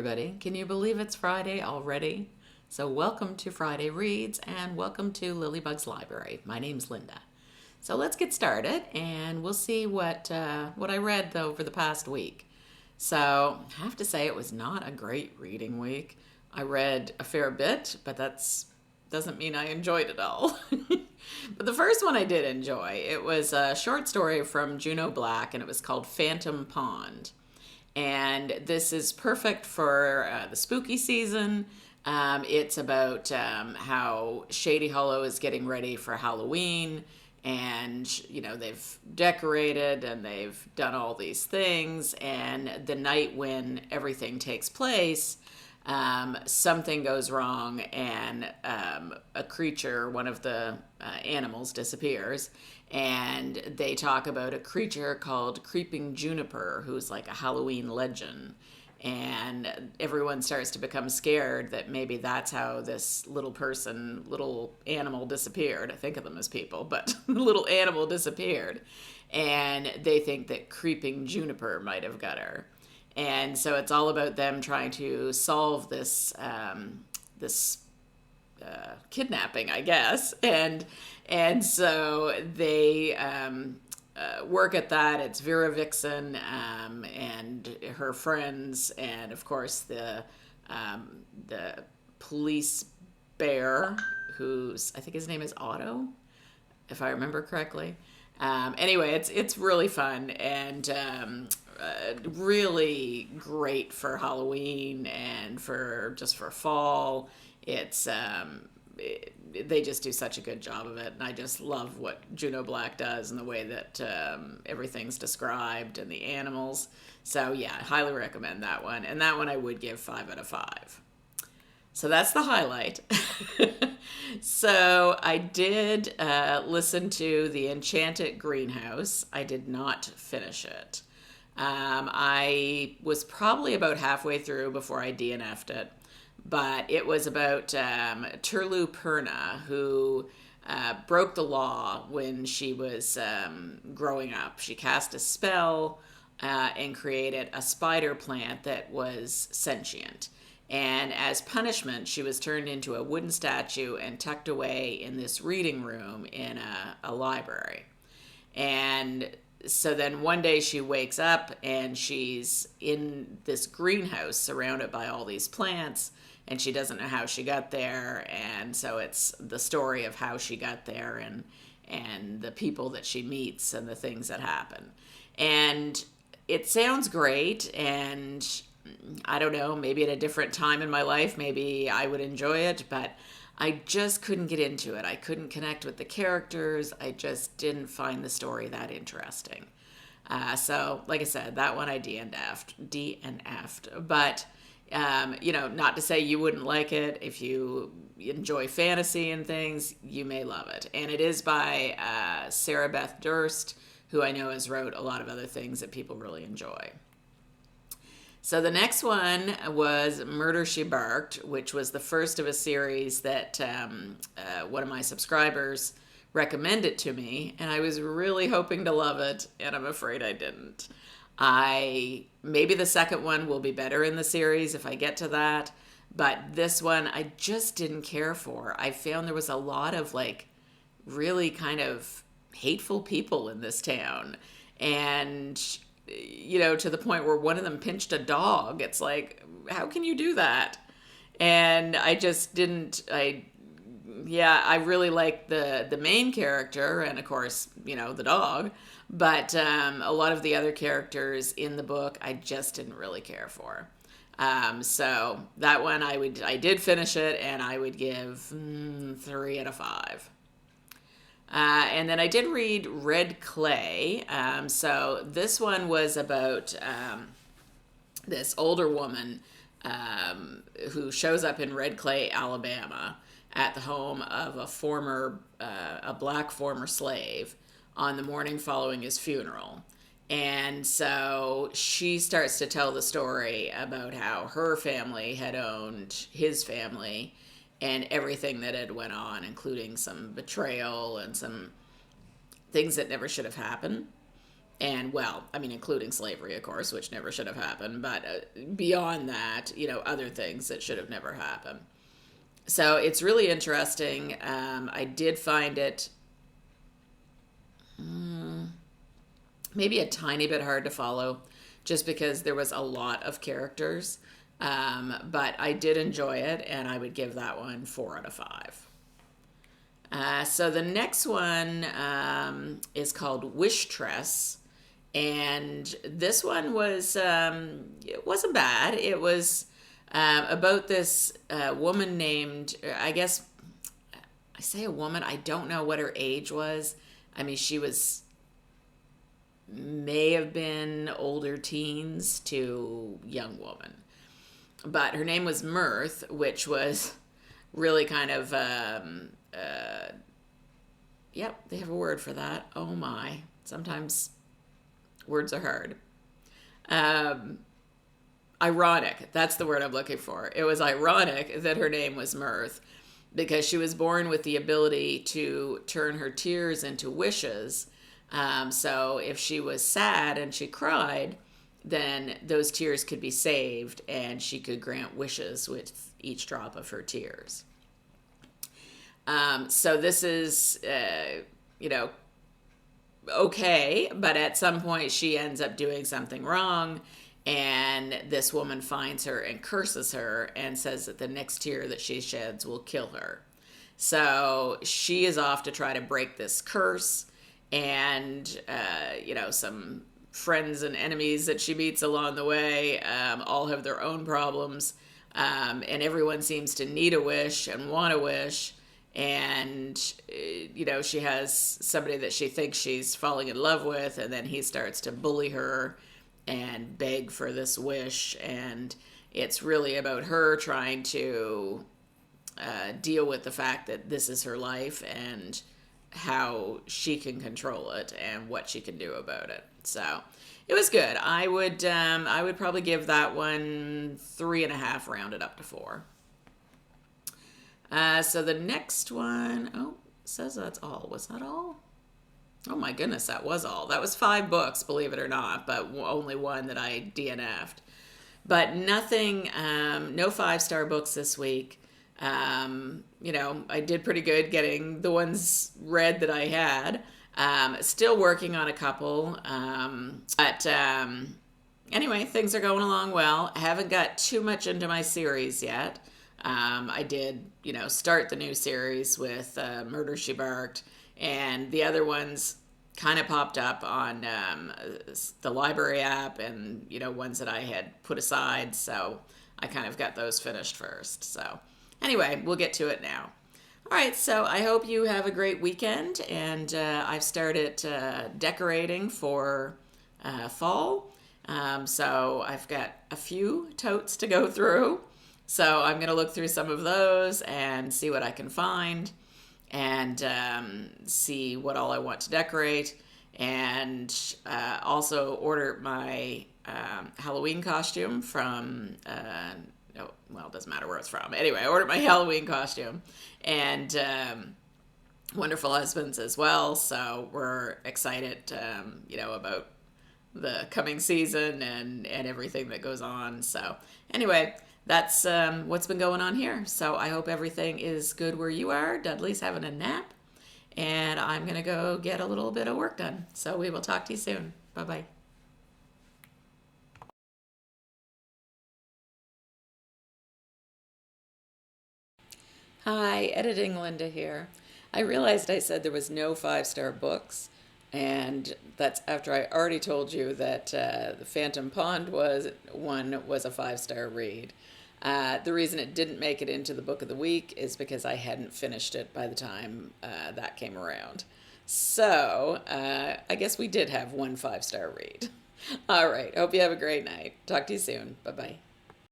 everybody. Can you believe it's Friday already? So welcome to Friday Reads and welcome to Lilybugs Library. My name's Linda. So let's get started and we'll see what I read over the past week. So I have to say it was not a great reading week. I read a fair bit, but doesn't mean I enjoyed it all. But the first one I did enjoy. It was a short story from Juno Black and it was called Phantom Pond. And this is perfect for the spooky season. It's about how Shady Hollow is getting ready for Halloween. And, they've decorated and they've done all these things. And the night when everything takes place, something goes wrong and a creature, one of the animals, disappears. And they talk about a creature called Creeping Juniper, who's like a Halloween legend. And everyone starts to become scared that maybe that's how this little animal disappeared. I think of them as people, but little animal disappeared. And they think that Creeping Juniper might have got her. And so it's all about them trying to solve this kidnapping, I guess. And so they work at that. It's Vera Vixen and her friends, and of course the police bear, who's, I think his name is Otto, if I remember correctly. Anyway, it's really fun and really great for Halloween and for fall. It's they just do such a good job of it, and I just love what Juno Black does and the way that everything's described and the animals. So yeah, I highly recommend that one, and that one I would give 5 out of 5. So that's the highlight. So I did listen to The Enchanted Greenhouse. I did not finish it. I was probably about halfway through before I DNF'd it. But it was about Turlu Purna, who broke the law when she was growing up. She cast a spell and created a spider plant that was sentient. And as punishment, she was turned into a wooden statue and tucked away in this reading room in a library. And so then one day she wakes up and she's in this greenhouse surrounded by all these plants, and she doesn't know how she got there. And so it's the story of how she got there and the people that she meets and the things that happen. And it sounds great, and I don't know, maybe at a different time in my life, maybe I would enjoy it, but I just couldn't get into it. I couldn't connect with the characters. I just didn't find the story that interesting. So, like I said, that one I DNF'd. But, not to say you wouldn't like it. If you enjoy fantasy and things, you may love it. And it is by Sarah Beth Durst, who I know has wrote a lot of other things that people really enjoy. So the next one was Murder, She Barked, which was the first of a series that one of my subscribers recommended to me, and I was really hoping to love it, and I'm afraid I didn't. Maybe the second one will be better in the series if I get to that, but this one I just didn't care for. I found there was a lot of really kind of hateful people in this town, and to the point where one of them pinched a dog. It's like, how can you do that? And I just didn't. I really like the main character, and of course, the dog. But a lot of the other characters in the book, I just didn't really care for. So that one, I did finish it, and I would give 3 out of 5. And then I did read Red Clay. So this one was about this older woman who shows up in Red Clay, Alabama, at the home of a black former slave on the morning following his funeral. And so she starts to tell the story about how her family had owned his family and everything that had went on, including some betrayal and some things that never should have happened. And well, I mean, including slavery, of course, which never should have happened, but beyond that, other things that should have never happened. So it's really interesting. I did find it maybe a tiny bit hard to follow just because there was a lot of characters. But I did enjoy it, and I would give that one 4 out of 5. So the next one is called Wish Tress. And this one was, it wasn't bad. It was about this woman named, I guess, I say a woman, I don't know what her age was. I mean, she may have been older teens to young woman. But her name was Mirth, which was really kind of, yep, they have a word for that. Oh my, sometimes words are hard. Ironic, that's the word I'm looking for. It was ironic that her name was Mirth because she was born with the ability to turn her tears into wishes. So if she was sad and she cried, then those tears could be saved and she could grant wishes with each drop of her tears. So this is, okay, but at some point she ends up doing something wrong, and this woman finds her and curses her and says that the next tear that she sheds will kill her. So she is off to try to break this curse, and, some friends and enemies that she meets along the way all have their own problems, and everyone seems to need a wish and want a wish. And, she has somebody that she thinks she's falling in love with, and then he starts to bully her and beg for this wish. And it's really about her trying to deal with the fact that this is her life and how she can control it and what she can do about it. So it was good. I would probably give that one 3.5 rounded up to 4. So the next one, it says that's all. Was that all? Oh my goodness, that was all. That was 5 books, believe it or not, but only one that I DNF'd. But nothing, no 5-star books this week. I did pretty good getting the ones read that I had. Still working on a couple. But anyway, things are going along well. I haven't got too much into my series yet. I did, start the new series with Murder, She Barked, and the other ones kind of popped up on the library app and, ones that I had put aside, so I kind of got those finished first. So anyway, we'll get to it now. All right, so I hope you have a great weekend, and I've started decorating for fall, so I've got a few totes to go through. So I'm going to look through some of those and see what I can find and see what all I want to decorate, and also order my Halloween costume from, it doesn't matter where it's from. Anyway, I ordered my Halloween costume and Wonderful Husbands as well. So we're excited, about the coming season and everything that goes on. So anyway, that's what's been going on here. So I hope everything is good where you are. Dudley's having a nap, and I'm going to go get a little bit of work done. So we will talk to you soon. Bye-bye. Hi, Editing Linda here. I realized I said there was no 5-star books, and that's after I already told you that the Phantom Pond was a 5-star read. The reason it didn't make it into the book of the week is because I hadn't finished it by the time that came around. So I guess we did have one 5-star read. All right. Hope you have a great night. Talk to you soon. Bye-bye.